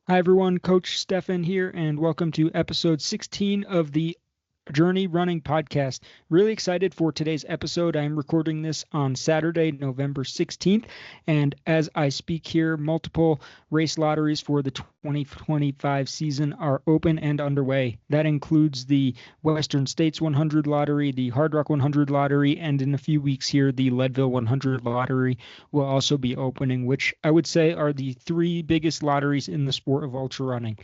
Hi, everyone. Coach Stefan here, and welcome to episode 16 of the Journey Running Podcast. Really excited for today's episode. I am recording this on Saturday, November 16th. And as I speak here, multiple race lotteries for the 2025 season are open and underway. That includes the Western States 100 lottery, the Hard Rock 100 lottery, and in a few weeks here, the Leadville 100 lottery will also be opening, which I would say are the three biggest lotteries in the sport of ultra running.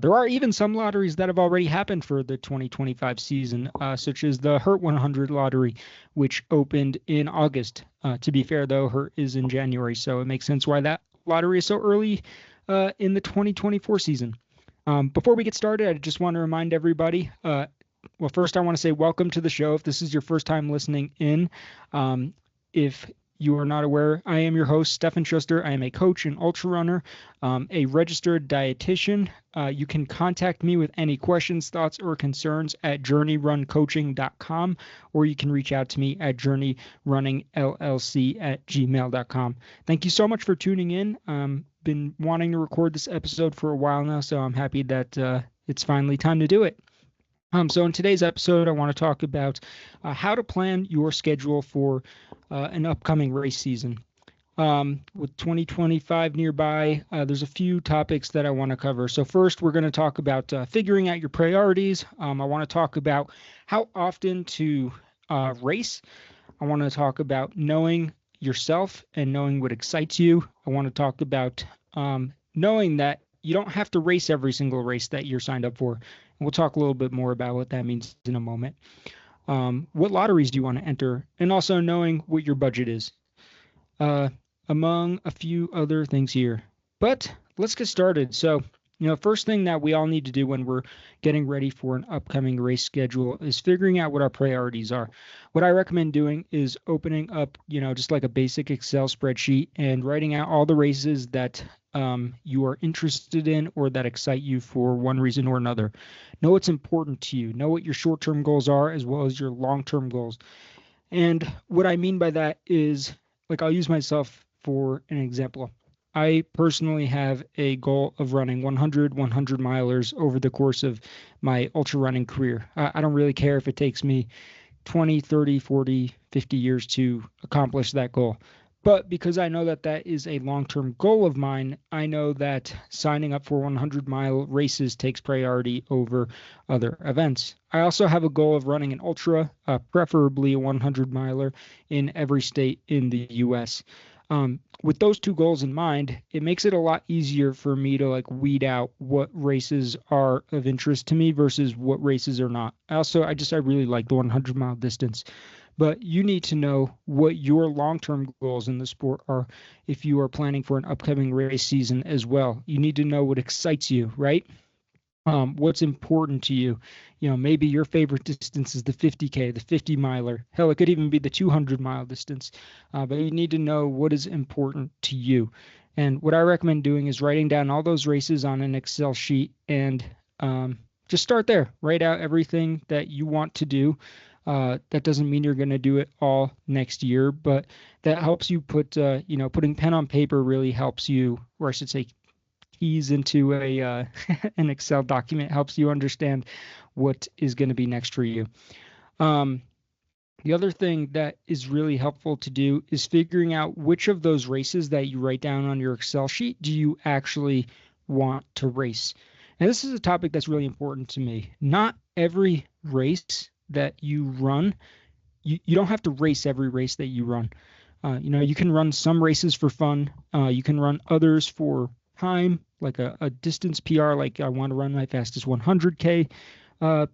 There are even some lotteries that have already happened for the 2025 season, such as the Hurt 100 lottery, which opened in August. To be fair, though, Hurt is in January, so it makes sense why that lottery is so early in the 2024 season. Before we get started, I just want to remind everybody, well, first I want to say welcome to the show. If this is your first time listening in, if you are not aware, I am your host, Stefan Schuster. I am a coach and ultra runner, a registered dietitian. You can contact me with any questions, thoughts, or concerns at journeyruncoaching.com, or you can reach out to me at journeyrunningllc@gmail.com. Thank you so much for tuning in. Been wanting to record this episode for a while now, so I'm happy that it's finally time to do it. So in today's episode, I want to talk about how to plan your schedule for an upcoming race season. With 2025 nearby, there's a few topics that I want to cover. So first, we're going to talk about figuring out your priorities. I want to talk about how often to race. I want to talk about knowing yourself and knowing what excites you. I want to talk about knowing that you don't have to race every single race that you're signed up for. We'll talk a little bit more about what that means in a moment. What lotteries do you want to enter? And also knowing what your budget is, among a few other things here. But let's get started. So, first thing that we all need to do when we're getting ready for an upcoming race schedule is figuring out what our priorities are. What I recommend doing is opening up, just like a basic Excel spreadsheet and writing out all the races that you are interested in or that excite you for one reason or another. Know what's important to you. Know what your short-term goals are as well as your long-term goals. And what I mean by that is, like, I'll use myself for an example. I personally have a goal of running 100 milers over the course of my ultra running career. I don't really care if it takes me 20, 30, 40, 50 years to accomplish that goal. But because I know that that is a long-term goal of mine, I know that signing up for 100-mile races takes priority over other events. I also have a goal of running an ultra, preferably a 100-miler, in every state in the U.S. With those two goals in mind, it makes it a lot easier for me to weed out what races are of interest to me versus what races are not. I really like the 100-mile distance. But you need to know what your long-term goals in the sport are if you are planning for an upcoming race season as well. You need to know what excites you, right? What's important to you. Maybe your favorite distance is the 50K, the 50 miler. Hell, it could even be the 200-mile distance. But you need to know what is important to you. And what I recommend doing is writing down all those races on an Excel sheet and just start there. Write out everything that you want to do. That doesn't mean you're going to do it all next year, but that helps you putting pen on paper really helps you, or I should say keys into an Excel document helps you understand what is going to be next for you. The other thing that is really helpful to do is figuring out which of those races that you write down on your Excel sheet do you actually want to race. And this is a topic that's really important to me. Not every race that you run, you don't have to race every race that you run. You can run some races for fun. You can run others for time, like a distance PR, like I want to run my fastest 100K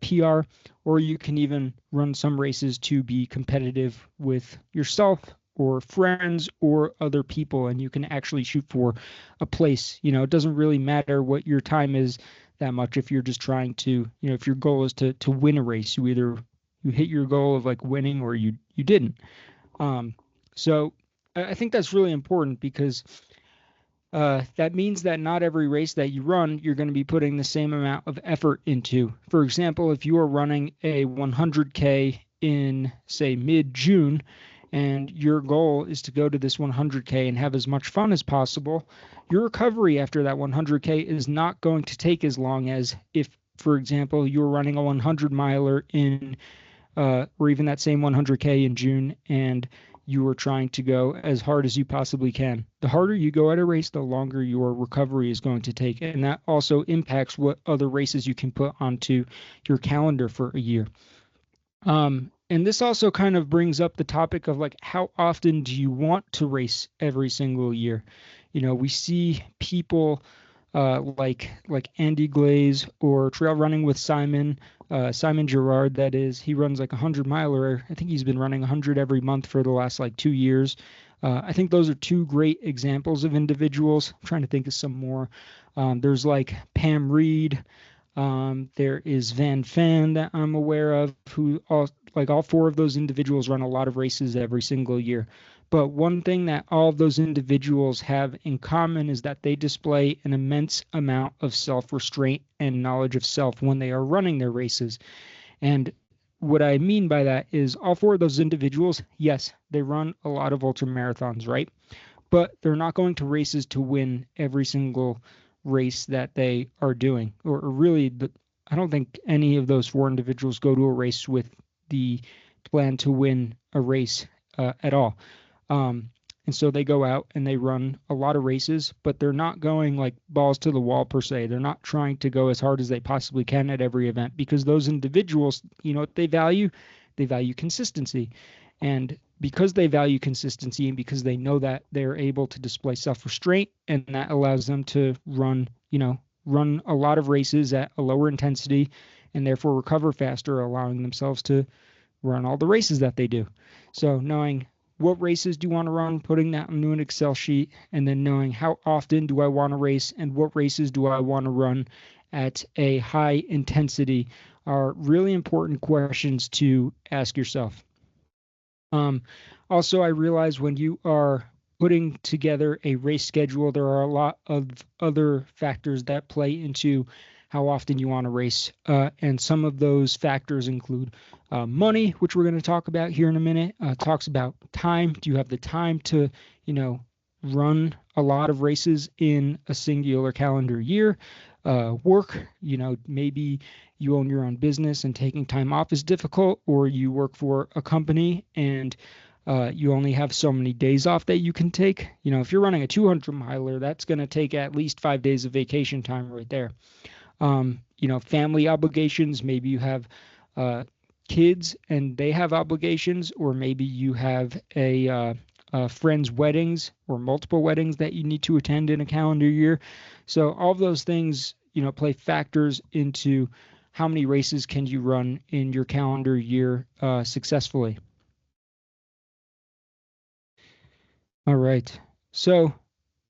PR, or you can even run some races to be competitive with yourself or friends or other people, and you can actually shoot for a place. It doesn't really matter what your time is that much if you're just trying to, if your goal is to win a race, you hit your goal of winning or you didn't. So I think that's really important because that means that not every race that you run, you're going to be putting the same amount of effort into. For example, if you are running a 100K in, say, mid-June and your goal is to go to this 100K and have as much fun as possible, your recovery after that 100K is not going to take as long as if, for example, you're running a 100 miler in or even that same 100K in June, and you are trying to go as hard as you possibly can. The harder you go at a race, the longer your recovery is going to take. And that also impacts what other races you can put onto your calendar for a year. And this also kind of brings up the topic of like, how often do you want to race every single year? We see people like Andy Glaze or trail running with Simon Gerard. That is, he runs like 100 miler. I think he's been running 100 every month for the last like 2 years. I think those are two great examples of individuals. I'm trying to think of some more. There's like Pam Reed. There is Van Fan that I'm aware of, who all four of those individuals run a lot of races every single year. But one thing that all of those individuals have in common is that they display an immense amount of self-restraint and knowledge of self when they are running their races. And what I mean by that is all four of those individuals, yes, they run a lot of ultra marathons, right? But they're not going to races to win every single race that they are doing. Or really, I don't think any of those four individuals go to a race with the plan to win a race at all. And so they go out and they run a lot of races, but they're not going like balls to the wall per se. They're not trying to go as hard as they possibly can at every event, because those individuals, what they value? They value consistency. And because they value consistency and because they know that they're able to display self-restraint, and that allows them to run a lot of races at a lower intensity and therefore recover faster, allowing themselves to run all the races that they do. So knowing what races do you want to run, putting that into an Excel sheet, and then knowing how often do I want to race and what races do I want to run at a high intensity are really important questions to ask yourself. Also, I realize when you are putting together a race schedule, there are a lot of other factors that play into how often you want to race. And some of those factors include money, which we're going to talk about here in a minute. Talks about time. Do you have the time to, run a lot of races in a singular calendar year? Work, maybe you own your own business and taking time off is difficult, or you work for a company and you only have so many days off that you can take. If you're running a 200 miler, that's going to take at least 5 days of vacation time right there. Family obligations, maybe you have kids and they have obligations, or maybe you have a friend's weddings or multiple weddings that you need to attend in a calendar year. So all of those things, play factors into how many races can you run in your calendar year successfully. All right. So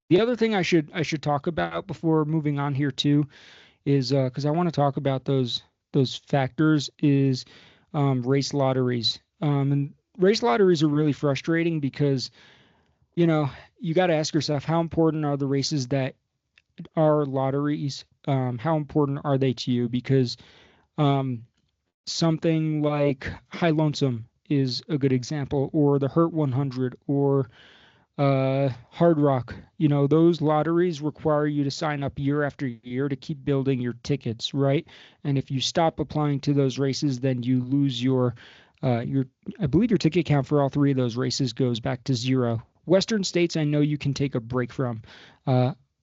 the other thing I should talk about before moving on here too is because I want to talk about those factors is race lotteries. And race lotteries are really frustrating because you got to ask yourself, how important are the races that are lotteries? How important are they to you? Because something like High Lonesome is a good example, or the Hurt 100, or Hard Rock. Those lotteries require you to sign up year after year to keep building your tickets, right? And if you stop applying to those races, then you lose your I believe your ticket count for all three of those races goes back to 0. Western states, I know you can take a break from.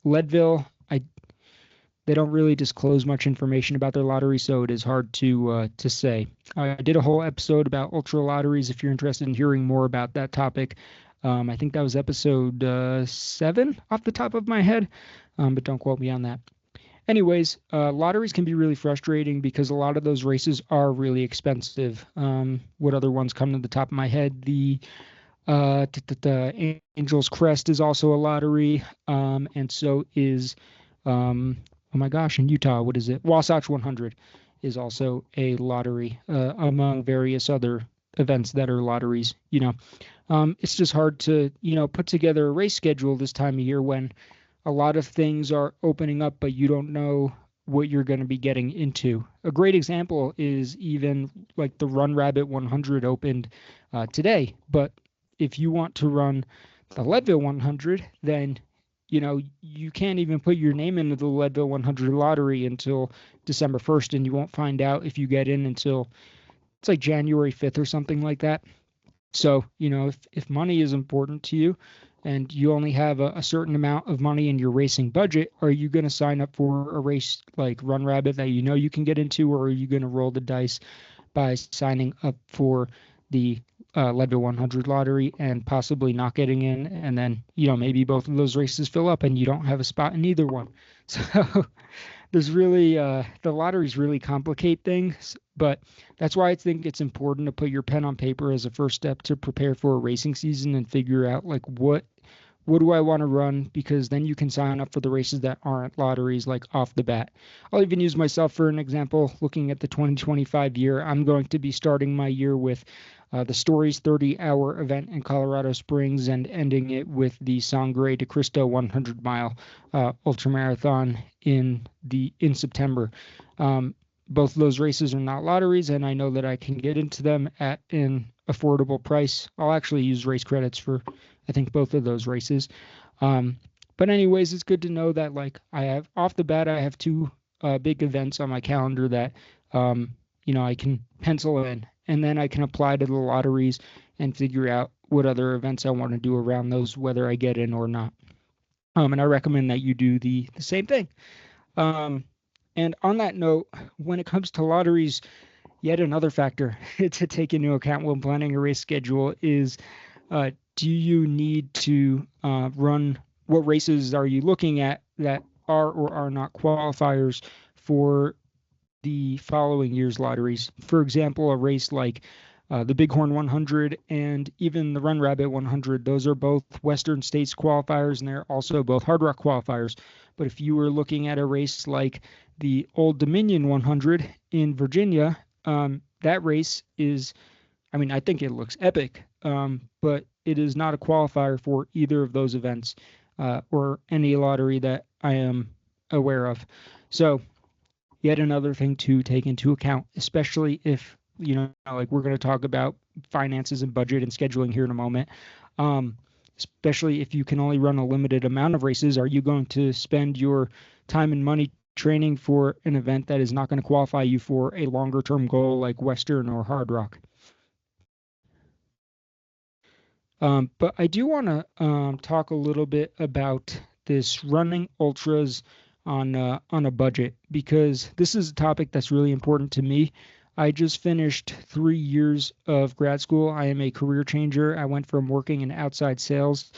Leadville, they don't really disclose much information about their lottery, so it is hard to say. I did a whole episode about ultra lotteries if you're interested in hearing more about that topic. I think that was episode 7 off the top of my head, but don't quote me on that. Anyways, lotteries can be really frustrating because a lot of those races are really expensive. What other ones come to the top of my head? The Angel's Crest is also a lottery, and so is, oh my gosh, in Utah, what is it? Wasatch 100 is also a lottery, among various other events that are lotteries. It's just hard to, put together a race schedule this time of year when a lot of things are opening up, but you don't know what you're going to be getting into. A great example is even like the Run Rabbit 100 opened today, but if you want to run the Leadville 100, then you can't even put your name into the Leadville 100 lottery until December 1st, and you won't find out if you get in until it's like January 5th or something like that. So, if money is important to you and you only have a certain amount of money in your racing budget, are you going to sign up for a race like Run Rabbit that you can get into, or are you going to roll the dice by signing up for the Leadville 100 lottery and possibly not getting in, and then maybe both of those races fill up and you don't have a spot in either one. So there's really the lotteries really complicate things, but that's why I think it's important to put your pen on paper as a first step to prepare for a racing season and figure out like what do I want to run, because then you can sign up for the races that aren't lotteries like off the bat. I'll even use myself for an example. Looking at the 2025 year, I'm going to be starting my year with the Stories 30-hour event in Colorado Springs and ending it with the Sangre de Cristo 100-mile ultramarathon in September. Both of those races are not lotteries, and I know that I can get into them at an affordable price. I'll actually use race credits for, I think, both of those races. But anyways, it's good to know that like I have off the bat, I have two big events on my calendar that I can pencil in, and then I can apply to the lotteries and figure out what other events I want to do around those, whether I get in or not. And I recommend that you do the same thing. And on that note, when it comes to lotteries, yet another factor to take into account when planning a race schedule is, do you need to run, what races are you looking at that are or are not qualifiers for the following year's lotteries? For example, a race like the Bighorn 100 and even the Run Rabbit 100, those are both Western States qualifiers, and they're also both Hard Rock qualifiers. But if you were looking at a race like the Old Dominion 100 in Virginia, that race is, I think it looks epic, but it is not a qualifier for either of those events or any lottery that I am aware of. So yet another thing to take into account, especially if, like we're going to talk about finances and budget and scheduling here in a moment. Especially if you can only run a limited amount of races, are you going to spend your time and money training for an event that is not going to qualify you for a longer term goal like Western or Hard Rock? But I do want to talk a little bit about this running ultras on a budget, because this is a topic that's really important to me. I just finished 3 years of grad school. I am a career changer. I went from working in outside sales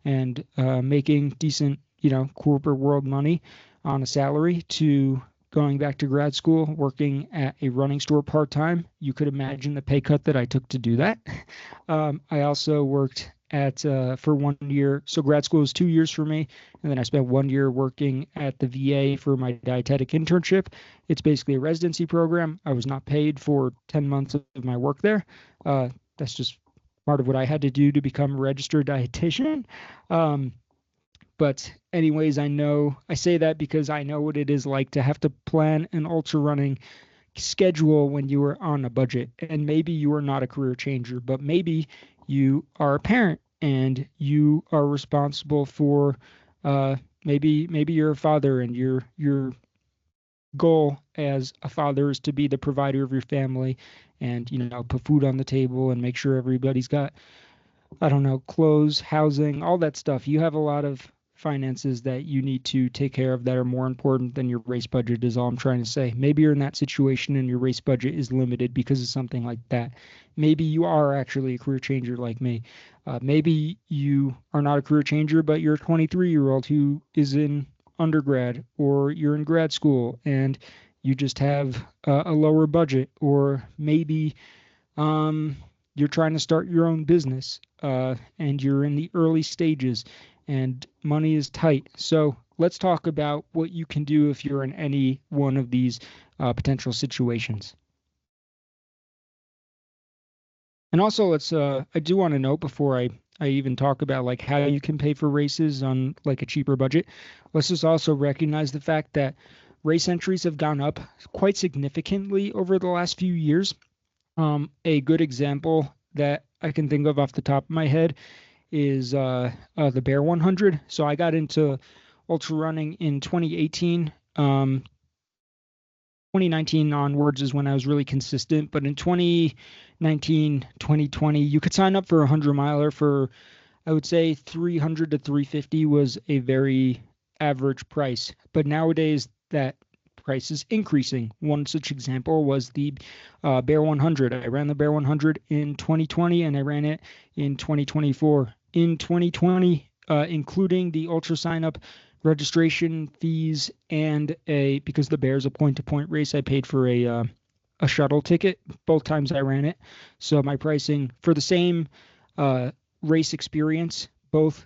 and making decent, corporate world money on a salary to going back to grad school, working at a running store part-time. You could imagine the pay cut that I took to do that. I also worked at for 1 year. So grad school was 2 years for me. And then I spent 1 year working at the VA for my dietetic internship. It's basically a residency program. I was not paid for 10 months of my work there. That's just part of what I had to do to become a registered dietitian. But anyways, I say that because I know what it is like to have to plan an ultra running schedule when you are on a budget. And maybe you are not a career changer, but maybe you are a parent and you are responsible for maybe you're a father, and your goal as a father is to be the provider of your family and put food on the table and make sure everybody's got, I don't know, clothes, housing, all that stuff. You have a lot of finances that you need to take care of that are more important than your race budget, is all I'm trying to say. Maybe you're in that situation and your race budget is limited because of something like that. Maybe you are actually a career changer like me. Maybe you are not a career changer, but you're a 23-year-old who is in undergrad, or you're in grad school and you just have a lower budget, or maybe you're trying to start your own business and you're in the early stages and money is tight. So let's talk about what you can do if you're in any one of these potential situations. And also, I do want to note before I even talk about like how you can pay for races on like a cheaper budget, let's just also recognize the fact that race entries have gone up quite significantly over the last few years. A good example that I can think of off the top of my head is the Bear 100. So I got into ultra running in 2018. 2019 onwards is when I was really consistent, but in 2019, 2020, you could sign up for a 100 miler for, I would say 300 to 350 was a very average price. But nowadays that price is increasing. One such example was the Bear 100. I ran the Bear 100 in 2020 and I ran it in 2024. In 2020, including the ultra sign up registration fees and because the Bear's a point-to-point race, I paid for a shuttle ticket both times I ran it. So my pricing for the same race experience, both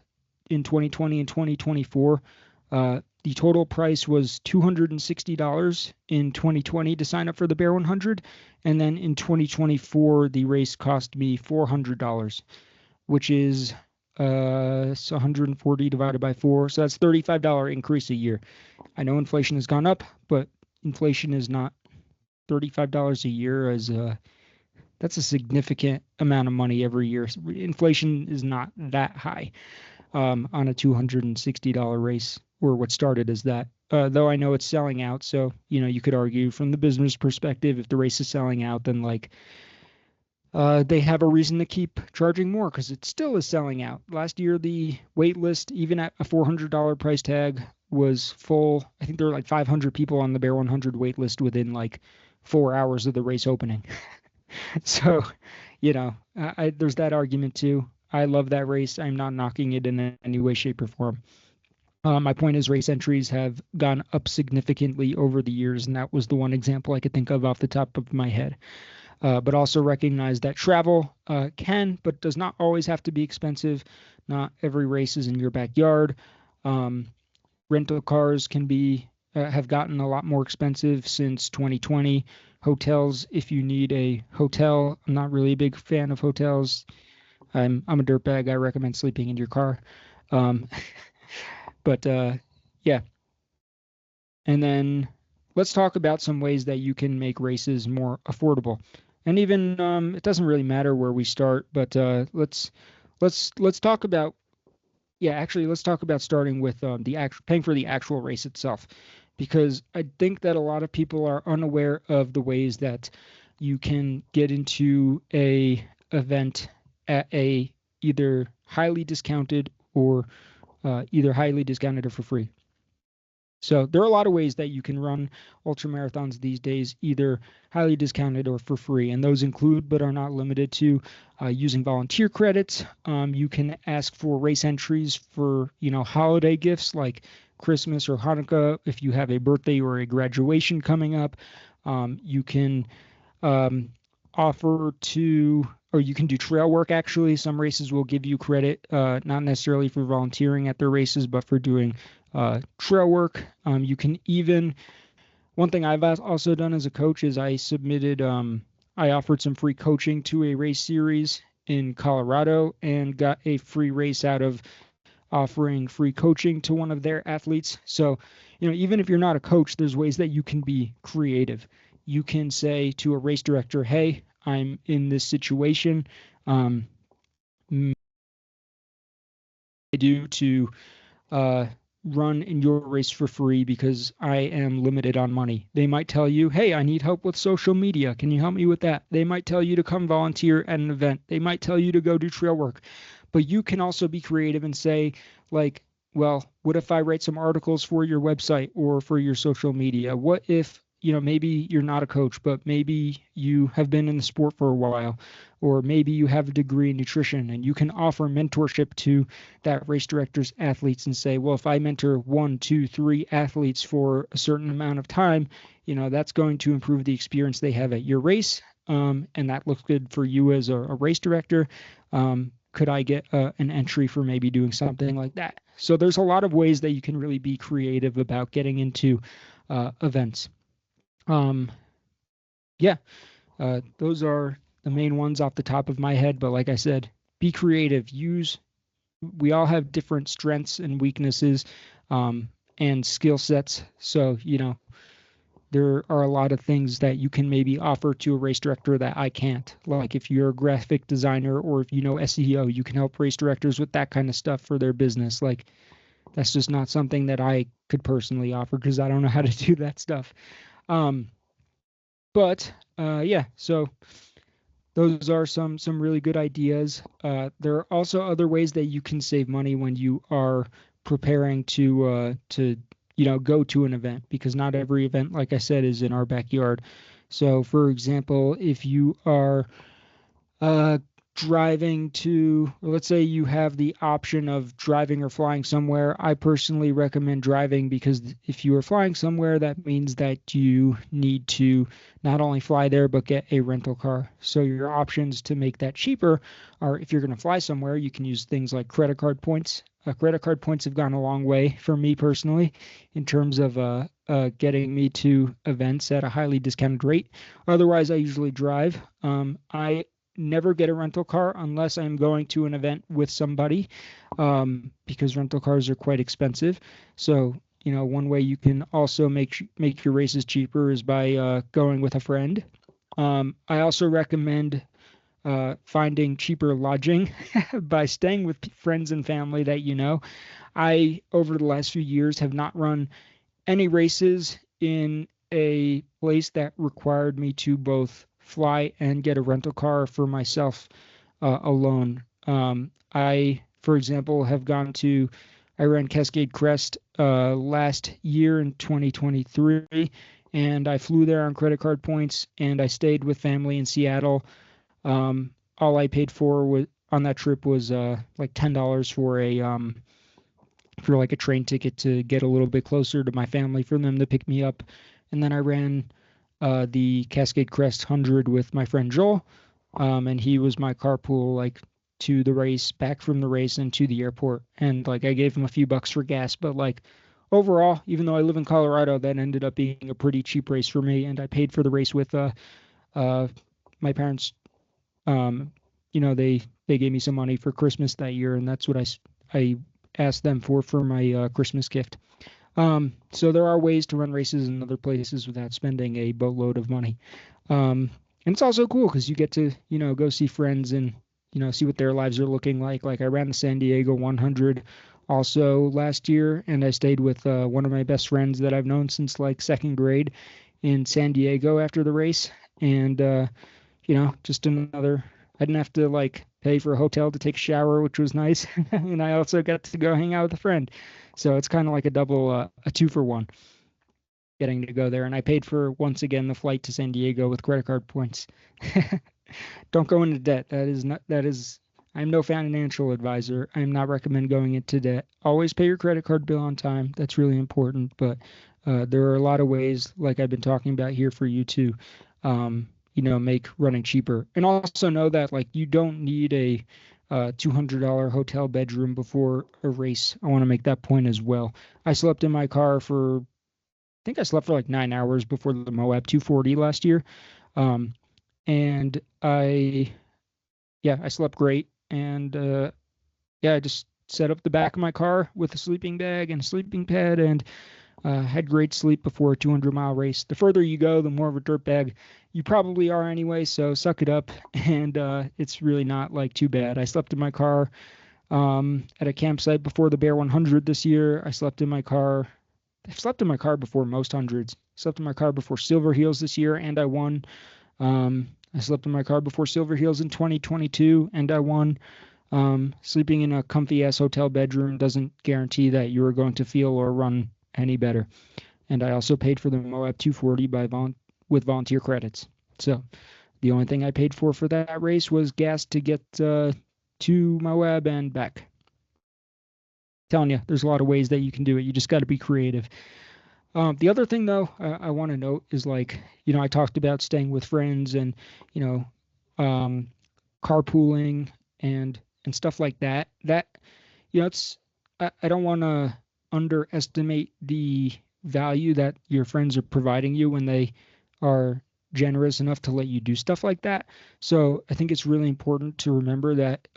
in 2020 and 2024, the total price was $260 in 2020 to sign up for the Bear 100, and then in 2024 the race cost me $400, which is 140 divided by 4, so that's $35 increase a year. I know inflation has gone up, but inflation is not $35 a year as that's a significant amount of money every year. Inflation is not that high on a $260 race, or what started as that. Though I know it's selling out, so you could argue from the business perspective, if the race is selling out, then they have a reason to keep charging more because it still is selling out. Last year, the wait list, even at a $400 price tag, was full. I think there were like 500 people on the Bear 100 wait list within like 4 hours of the race opening. So, there's that argument too. I love that race. I'm not knocking it in any way, shape, or form. My point is race entries have gone up significantly over the years, and that was the one example I could think of off the top of my head. But also recognize that travel can, but does not always have to be expensive. Not every race is in your backyard. Rental cars can have gotten a lot more expensive since 2020. Hotels, if you need a hotel, I'm not really a big fan of hotels. I'm a dirtbag. I recommend sleeping in your car. But yeah. And then let's talk about some ways that you can make races more affordable. And even it doesn't really matter where we start, but let's talk about let's talk about starting with paying for the actual race itself, because I think that a lot of people are unaware of the ways that you can get into a event at a either highly discounted or for free. So there are a lot of ways that you can run ultra marathons these days, either highly discounted or for free. And those include, but are not limited to, using volunteer credits. You can ask for race entries for, holiday gifts like Christmas or Hanukkah. If you have a birthday or a graduation coming up, you can you can do trail work. Actually, some races will give you credit, not necessarily for volunteering at their races, but for doing trail work. You can even, one thing I've also done as a coach is I offered some free coaching to a race series in Colorado and got a free race out of offering free coaching to one of their athletes. So, even if you're not a coach, there's ways that you can be creative. You can say to a race director, hey, I'm in this situation. I do to run in your race for free because I am limited on money. They might tell you, hey, I need help with social media. Can you help me with that? They might tell you to come volunteer at an event. They might tell you to go do trail work. But you can also be creative and say, like, well, what if I write some articles for your website or for your social media? What if, maybe you're not a coach, but maybe you have been in the sport for a while, or maybe you have a degree in nutrition and you can offer mentorship to that race director's athletes and say, well, if I mentor 1, 2, 3 athletes for a certain amount of time, that's going to improve the experience they have at your race. And that looks good for you as a race director. Could I get an entry for maybe doing something like that? So there's a lot of ways that you can really be creative about getting into events. Those are the main ones off the top of my head. But like I said, be creative. We all have different strengths and weaknesses and skill sets. So, there are a lot of things that you can maybe offer to a race director that I can't. Like if you're a graphic designer or if you know SEO, you can help race directors with that kind of stuff for their business. Like that's just not something that I could personally offer because I don't know how to do that stuff. Um, but yeah, so those are some really good ideas. There are also other ways that you can save money when you are preparing to go to an event, because not every event, like I said, is in our backyard. So, for example, if you are uh, driving to, let's say you have the option of driving or flying somewhere. I personally recommend driving because if you are flying somewhere, that means that you need to not only fly there, but get a rental car. So your options to make that cheaper are, if you're going to fly somewhere, you can use things like credit card points. Credit card points have gone a long way for me personally in terms of getting me to events at a highly discounted rate. Otherwise, I usually drive. I never get a rental car unless I'm going to an event with somebody, because rental cars are quite expensive. So, one way you can also make your races cheaper is by going with a friend. I also recommend finding cheaper lodging by staying with friends and family that you know. I, over the last few years, have not run any races in a place that required me to both fly and get a rental car for myself alone. For example, I ran Cascade Crest last year in 2023, and I flew there on credit card points, and I stayed with family in Seattle. All I paid for on that trip was like $10 for like a train ticket to get a little bit closer to my family for them to pick me up. And then I ran the Cascade Crest 100 with my friend Joel, and he was my carpool like to the race, back from the race, and to the airport. And like I gave him a few bucks for gas, but like overall, even though I live in Colorado, that ended up being a pretty cheap race for me, and I paid for the race with uh my parents. Um, they gave me some money for Christmas that year, and that's what I asked them for my Christmas gift. So there are ways to run races in other places without spending a boatload of money. And it's also cool because you get to, go see friends and, see what their lives are looking like. Like I ran the San Diego 100 also last year, and I stayed with one of my best friends that I've known since like second grade in San Diego after the race. And, just I didn't have to like pay for a hotel to take a shower, which was nice. And I also got to go hang out with a friend. So it's kind of like a two for one getting to go there. And I paid for, once again, the flight to San Diego with credit card points. Don't go into debt. I'm no financial advisor. I'm not recommend going into debt. Always pay your credit card bill on time. That's really important. But there are a lot of ways, like I've been talking about here, for you to, make running cheaper. And also know that like you don't need a $200 hotel bedroom before a race. I want to make that point as well. I slept in my car I think I slept for like 9 hours before the Moab 240 last year. Um, and I slept great. And I just set up the back of my car with a sleeping bag and a sleeping pad, and had great sleep before a 200-mile race. The further you go, the more of a dirtbag you probably are anyway, so suck it up. And it's really not like too bad. I slept in my car at a campsite before the Bear 100 this year. I've slept in my car before most hundreds. Slept in my car before Silver Heels this year, and I won. I slept in my car before Silver Heels in 2022, and I won. Sleeping in a comfy ass hotel bedroom doesn't guarantee that you are going to feel or run any better. And I also paid for the Moab 240 with volunteer credits. So the only thing I paid for that race was gas to get to Moab and back. Telling you, there's a lot of ways that you can do it. You just got to be creative. The other thing, though, I want to note is like, I talked about staying with friends and, um, carpooling and stuff like that. That, I don't want to underestimate the value that your friends are providing you when they are generous enough to let you do stuff like that. So I think it's really important to remember that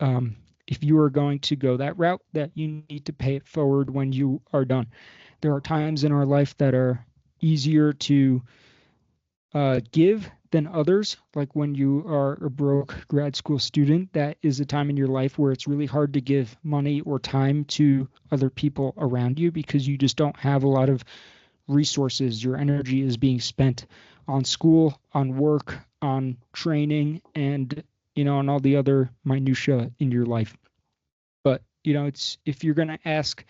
if you are going to go that route, that you need to pay it forward when you are done. There are times in our life that are easier to give than others. Like when you are a broke grad school student, that is a time in your life where it's really hard to give money or time to other people around you because you just don't have a lot of resources. Your energy is being spent on school, on work, on training, and on all the other minutia in your life. But it's if you're going to ask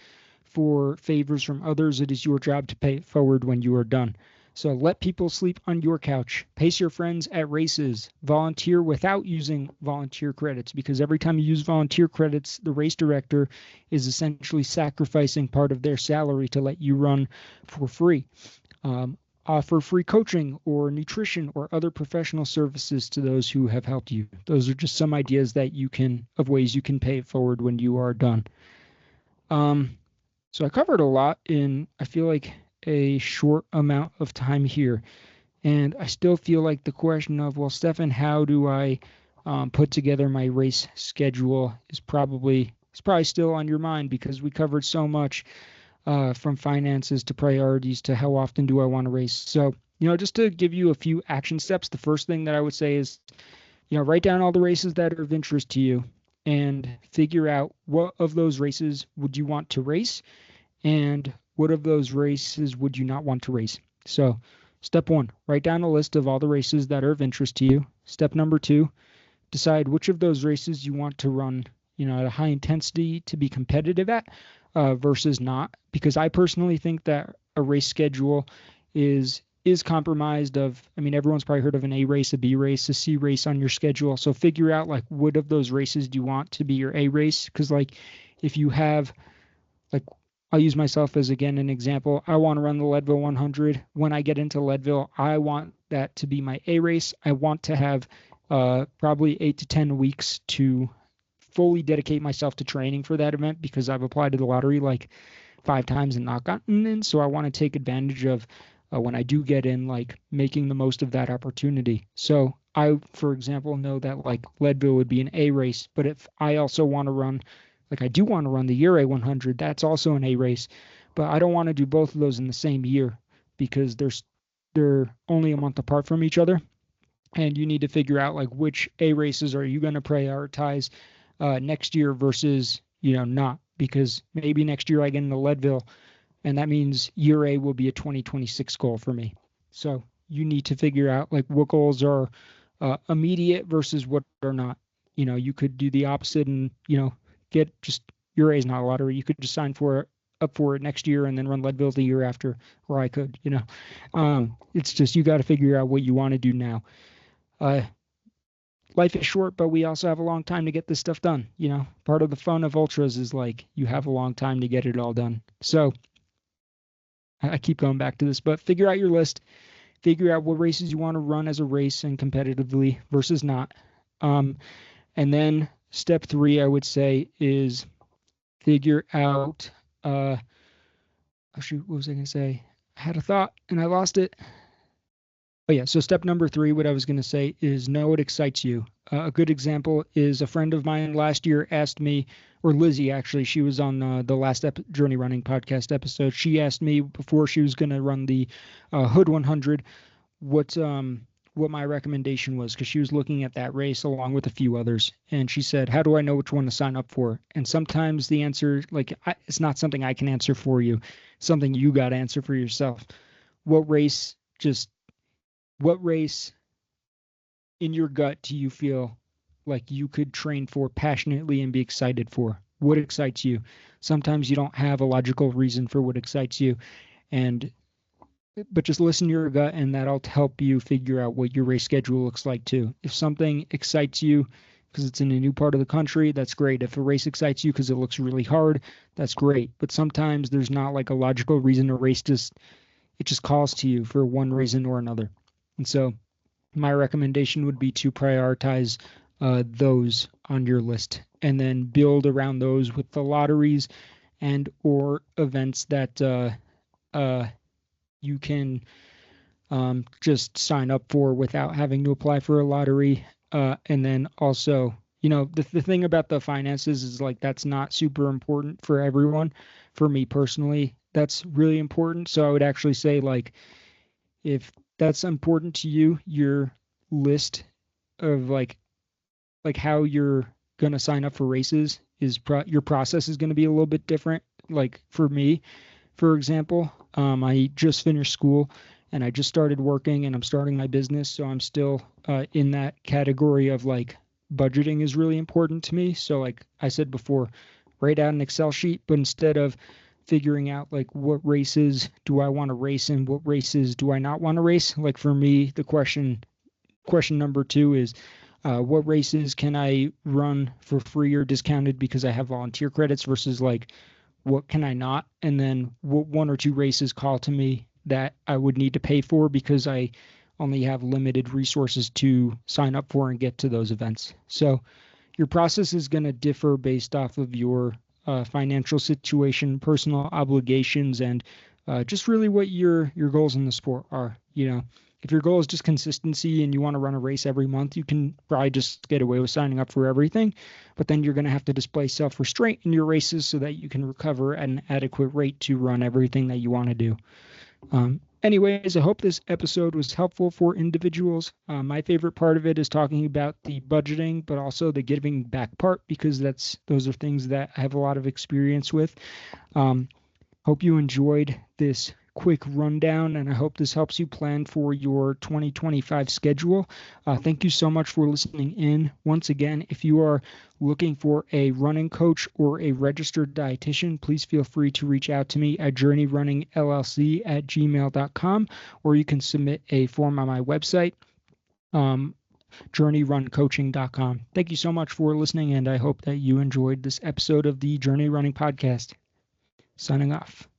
for favors from others, it is your job to pay it forward when you are done. So let people sleep on your couch. Pace your friends at races. Volunteer without using volunteer credits, because every time you use volunteer credits, the race director is essentially sacrificing part of their salary to let you run for free. Offer free coaching or nutrition or other professional services to those who have helped you. Those are just some ideas of ways you can pay it forward when you are done. So I covered a lot in, I feel like, a short amount of time here. And I still feel like the question of, well, Stefan, how do I put together my race schedule is probably still on your mind, because we covered so much from finances to priorities to how often do I want to race. So, just to give you a few action steps, the first thing that I would say is, write down all the races that are of interest to you and figure out what of those races would you want to race and what of those races would you not want to race. So step 1, write down a list of all the races that are of interest to you. Step number 2, decide which of those races you want to run, at a high intensity to be competitive at versus not. Because I personally think that a race schedule is compromised of, everyone's probably heard of an A race, a B race, a C race on your schedule. So figure out like what of those races do you want to be your A race? Because like if you have, like, I'll use myself as again an example. I want to run the Leadville 100. When I get into Leadville, I want that to be my A race. I want to have probably 8 to 10 weeks to fully dedicate myself to training for that event, because I've applied to the lottery like 5 times and not gotten in. So I want to take advantage of when I do get in, like making the most of that opportunity. So I, for example, know that like Leadville would be an A race, but if I also want to run, like I do want to run the Year A 100, that's also an A race, but I don't want to do both of those in the same year because they're only a month apart from each other. And you need to figure out like which A races are you going to prioritize next year versus, not, because maybe next year I get into Leadville and that means Year A will be a 2026 goal for me. So you need to figure out like what goals are immediate versus what are not. You could do the opposite and, get just Year A is not a lottery. You could just sign up for it next year and then run Leadville the year after, or I could, it's just, you got to figure out what you want to do now. Life is short, but we also have a long time to get this stuff done. Part of the fun of ultras is like you have a long time to get it all done. So I keep going back to this, but figure out your list, figure out what races you want to run as a race and competitively versus not. And then step 3, I would say, is figure out, oh shoot, what was I going to say? I had a thought and I lost it. Oh yeah, so step number 3, what I was going to say is know what excites you. A good example is a friend of mine last year asked me, or Lizzie actually, she was on the last Journey Running podcast episode. She asked me before she was going to run the Hood 100 what my recommendation was, because she was looking at that race along with a few others. And she said, how do I know which one to sign up for? And sometimes the answer, like, it's not something I can answer for you, something you got to answer for yourself. What race in your gut do you feel like you could train for passionately and be excited for? What excites you? Sometimes you don't have a logical reason for what excites you, but just listen to your gut, and that'll help you figure out what your race schedule looks like too. If something excites you because it's in a new part of the country, that's great. If a race excites you because it looks really hard, that's great. But sometimes there's not like a logical reason a race just calls to you for one reason or another. And so my recommendation would be to prioritize those on your list and then build around those with the lotteries and or events that you can just sign up for without having to apply for a lottery. And then also, the thing about the finances is like that's not super important for everyone. For me personally, that's really important. So I would actually say like If that's important to you, your list of like how you're going to sign up for races is your process is going to be a little bit different. Like for me, for example, I just finished school and I just started working and I'm starting my business. So I'm still in that category of like budgeting is really important to me. So, like I said before, write out an Excel sheet, but instead of figuring out like what races do I want to race and what races do I not want to race, like for me, the question number two is what races can I run for free or discounted because I have volunteer credits versus like what can I not? And then what one or two races call to me that I would need to pay for because I only have limited resources to sign up for and get to those events. So your process is going to differ based off of your financial situation, personal obligations, and just really what your goals in the sport are. If your goal is just consistency and you want to run a race every month, you can probably just get away with signing up for everything. But then you're going to have to display self-restraint in your races so that you can recover at an adequate rate to run everything that you want to do. Anyways, I hope this episode was helpful for individuals. My favorite part of it is talking about the budgeting, but also the giving back part because those are things that I have a lot of experience with. Hope you enjoyed this quick rundown, and I hope this helps you plan for your 2025 schedule. Thank you so much for listening in. Once again, if you are looking for a running coach or a registered dietitian, please feel free to reach out to me at journeyrunning@gmail.com, or you can submit a form on my website, journeyruncoaching.com. Thank you so much for listening, and I hope that you enjoyed this episode of the Journey Running Podcast. Signing off.